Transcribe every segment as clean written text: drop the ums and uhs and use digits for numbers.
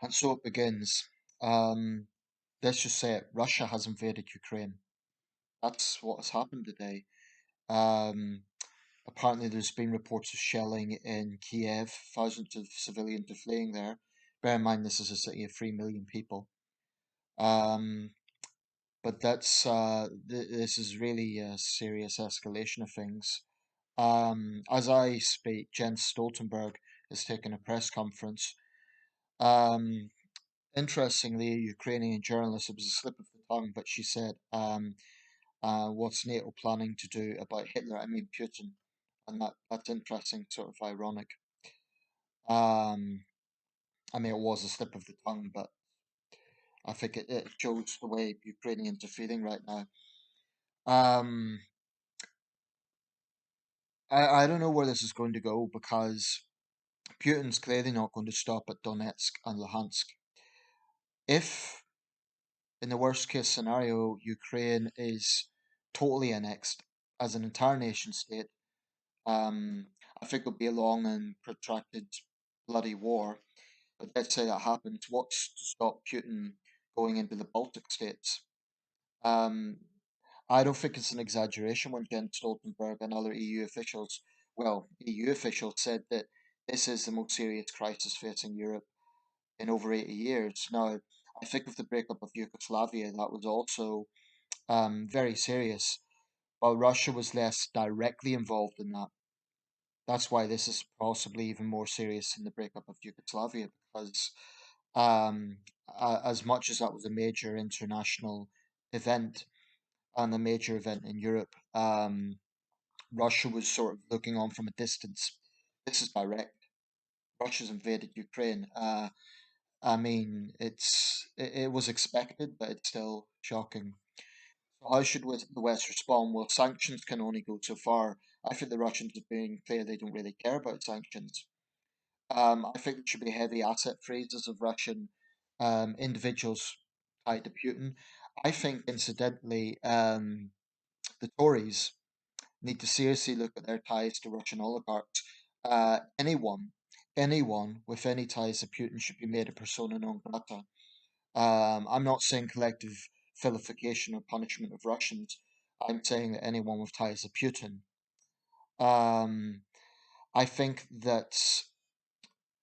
And so it begins. Um, let's just say it. Russia has invaded Ukraine. That's what has happened today. Um, apparently, there's been reports of shelling in Kiev. Thousands of civilians are fleeing there. Bear in mind, this is a city of 3 million people. Um, but this is really a serious escalation of things. As I speak, Jens Stoltenberg is taking a press conference. Um, Interestingly, a Ukrainian journalist, it was a slip of the tongue, but she said, what's NATO planning to do about Hitler? I mean, Putin. And that's interesting, sort of ironic. Um, I mean, it was a slip of the tongue, but I think it shows the way Ukrainians are feeling right now. Um, I don't know where this is going to go because Putin's clearly not going to stop at Donetsk and Luhansk. If, in the worst case scenario, Ukraine is totally annexed as an entire nation state, um, I think it'll be a long and protracted bloody war. But let's say that happens, what's to stop Putin going into the Baltic states? Um, I don't think it's an exaggeration when Jens Stoltenberg and other EU officials said that this is the most serious crisis facing Europe in over 80 years. Now, I think with the breakup of Yugoslavia, that was also very serious, while Russia was less directly involved in that. That's why this is possibly even more serious than the breakup of Yugoslavia, because as much as that was a major international event and a major event in Europe, Russia was sort of looking on from a distance. This is direct. Russia's invaded Ukraine. I mean, it was expected, but it's still shocking. So how should the West respond? Well, sanctions can only go so far. I think the Russians are being clear they don't really care about sanctions. I think there should be heavy asset freezes of Russian individuals tied to Putin. I think, incidentally, the Tories need to seriously look at their ties to Russian oligarchs. Anyone with any ties to Putin should be made a persona non grata. I'm not saying collective vilification or punishment of Russians. I'm saying that anyone with ties to Putin. Um, I think that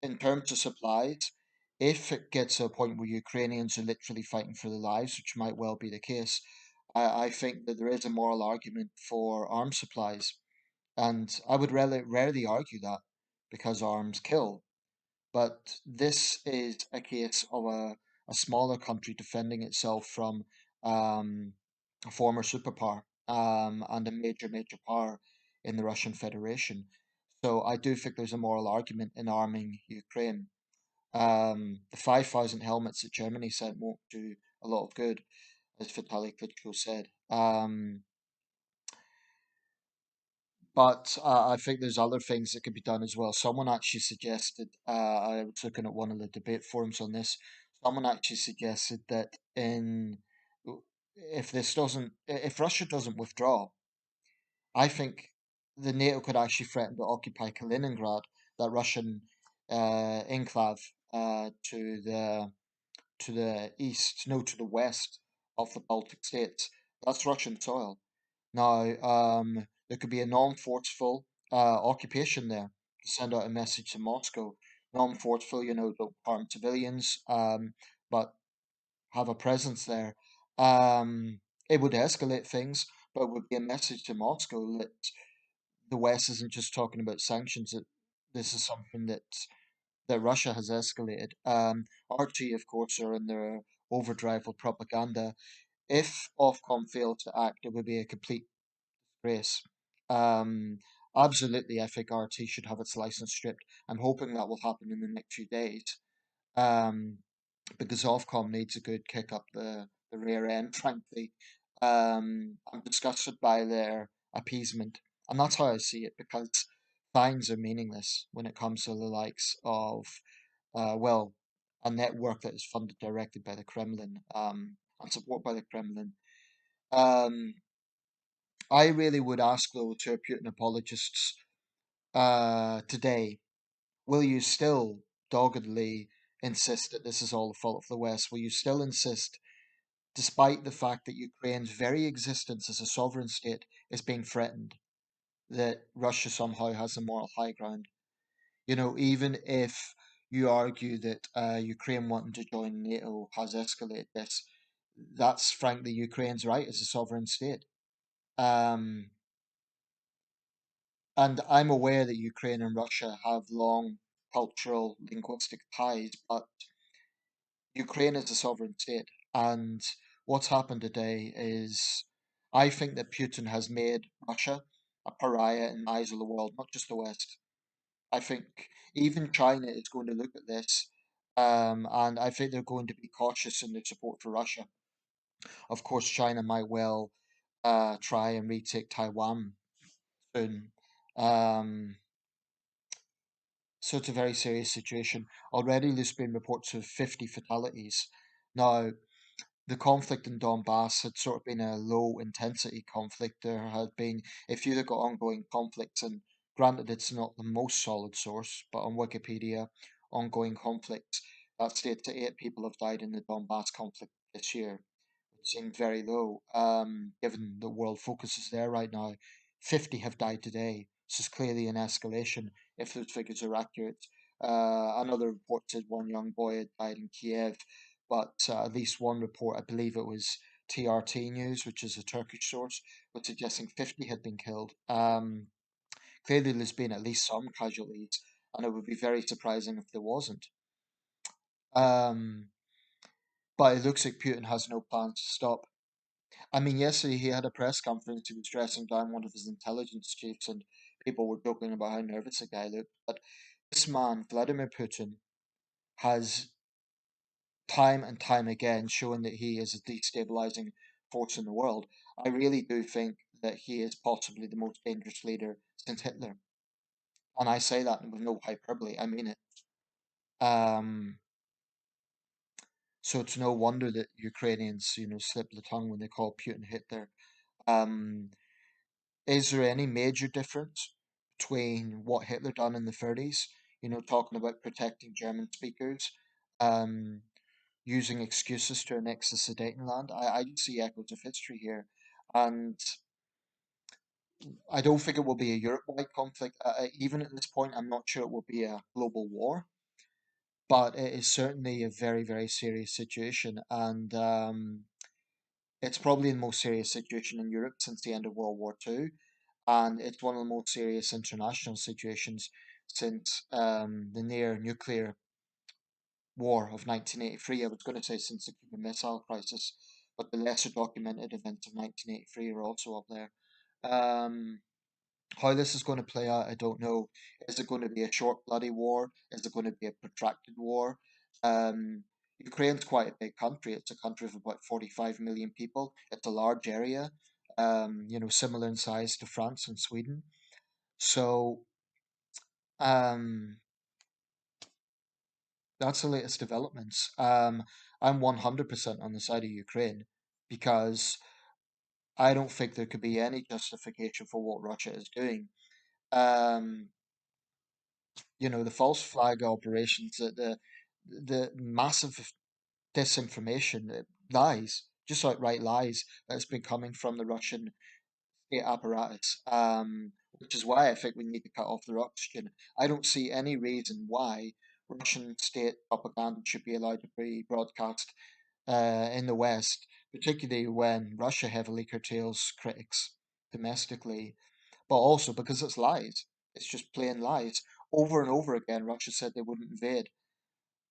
in terms of supplies, if it gets to a point where Ukrainians are literally fighting for their lives, which might well be the case, I think that there is a moral argument for arms supplies. And I would rarely argue that because arms kill. But this is a case of a smaller country defending itself from um, a former superpower and a major power in the Russian Federation. So I do think there's a moral argument in arming Ukraine. The 5,000 helmets that Germany sent won't do a lot of good, as Vitaly Klitschko said. But I think there's other things that could be done as well. Someone actually suggested, I was looking at one of the debate forums on this, someone actually suggested that if Russia doesn't withdraw, I think the NATO could actually threaten to occupy Kaliningrad, that Russian enclave to the east, no, to the west of the Baltic states. That's Russian soil. Now, there could be a non-forceful occupation there to send out a message to Moscow. Non-forceful, don't harm civilians, but have a presence there. Um, it would escalate things, but it would be a message to Moscow that the West isn't just talking about sanctions, that this is something that Russia has escalated. RT, of course, are in their overdrive of propaganda. If Ofcom fails to act, it would be a complete race. Um, Absolutely, I think RT should have its license stripped. I'm hoping that will happen in the next few days. Um, because Ofcom needs a good kick up the rear end, frankly. I'm disgusted by their appeasement, and that's how I see it, because fines are meaningless when it comes to the likes of, well, a network that is funded directly by the Kremlin, and supported by the Kremlin. Um, I really would ask, though, to Putin apologists today, will you still doggedly insist that this is all the fault of the West? Will you still insist, despite the fact that Ukraine's very existence as a sovereign state is being threatened, that Russia somehow has the moral high ground? Even if you argue that Ukraine wanting to join NATO has escalated this, that's frankly Ukraine's right as a sovereign state. Um, and I'm aware that Ukraine and Russia have long cultural, linguistic ties, but Ukraine is a sovereign state. And what's happened today is I think that Putin has made Russia a pariah in the eyes of the world, not just the West. I think even China is going to look at this, and I think they're going to be cautious in their support for Russia. Of course, China might well try and retake Taiwan soon. Um, so it's a very serious situation. Already, there's been reports of 50 fatalities. Now, the conflict in Donbass had sort of been a low intensity conflict. There had been, if you look at ongoing conflicts, and granted it's not the most solid source, but on Wikipedia, ongoing conflicts, that states that 8 people have died in the Donbass conflict this year. It seemed very low, given the world focus is there right now. 50 have died today. This is clearly an escalation if those figures are accurate. Another report said one young boy had died in Kiev, but at least one report, I believe it was TRT News, which is a Turkish source, was suggesting 50 had been killed. Clearly, there's been at least some casualties, and it would be very surprising if there wasn't. Um, but it looks like Putin has no plans to stop. I mean, yesterday he had a press conference. He was dressing down one of his intelligence chiefs, and people were joking about how nervous the guy looked. But this man, Vladimir Putin, has time and time again shown that he is a destabilizing force in the world. I really do think that he is possibly the most dangerous leader since Hitler. And I say that with no hyperbole, I mean it. Um, so it's no wonder that Ukrainians, slip the tongue when they call Putin Hitler. Um, Is there any major difference between what Hitler done in the 30s, talking about protecting German speakers, um, using excuses to annex the Sudetenland? I just see echoes of history here. And I don't think it will be a Europe-wide conflict. Even at this point, I'm not sure it will be a global war, but it is certainly a very, very serious situation. And it's probably the most serious situation in Europe since the end of World War II, and it's one of the most serious international situations since the near nuclear war of 1983. I was going to say since the Cuban Missile Crisis, but the lesser documented events of 1983 are also up there. Um, how this is going to play out, I don't know. Is it going to be a short, bloody war? Is it going to be a protracted war? Um, Ukraine's quite a big country. It's a country of about 45 million people. It's a large area, similar in size to France and Sweden. So, um, that's the latest developments. I'm 100% on the side of Ukraine because I don't think there could be any justification for what Russia is doing. Um, the false flag operations, the massive disinformation, lies, just outright lies that's been coming from the Russian state apparatus, which is why I think we need to cut off their oxygen. I don't see any reason why Russian state propaganda should be allowed to be broadcast in the West, particularly when Russia heavily curtails critics domestically, but also because it's lies. It's just plain lies. Over and over again, Russia said they wouldn't invade,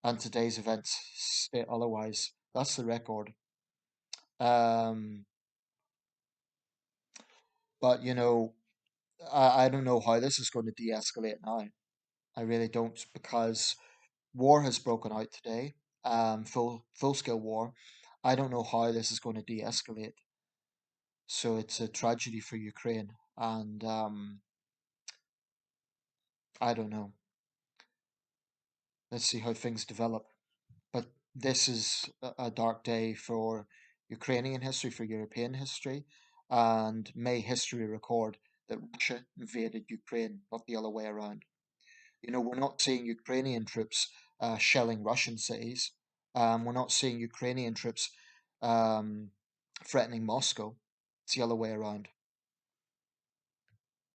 and today's events state otherwise. That's the record. Um, but I don't know how this is going to de-escalate now. I really don't, because war has broken out today. Full scale war. I don't know how this is going to de-escalate. So it's a tragedy for Ukraine, and I don't know. Let's see how things develop. But this is a dark day for Ukrainian history, for European history, and may history record that Russia invaded Ukraine, not the other way around. We're not seeing Ukrainian troops shelling Russian cities. We're not seeing Ukrainian troops um, threatening Moscow. It's the other way around.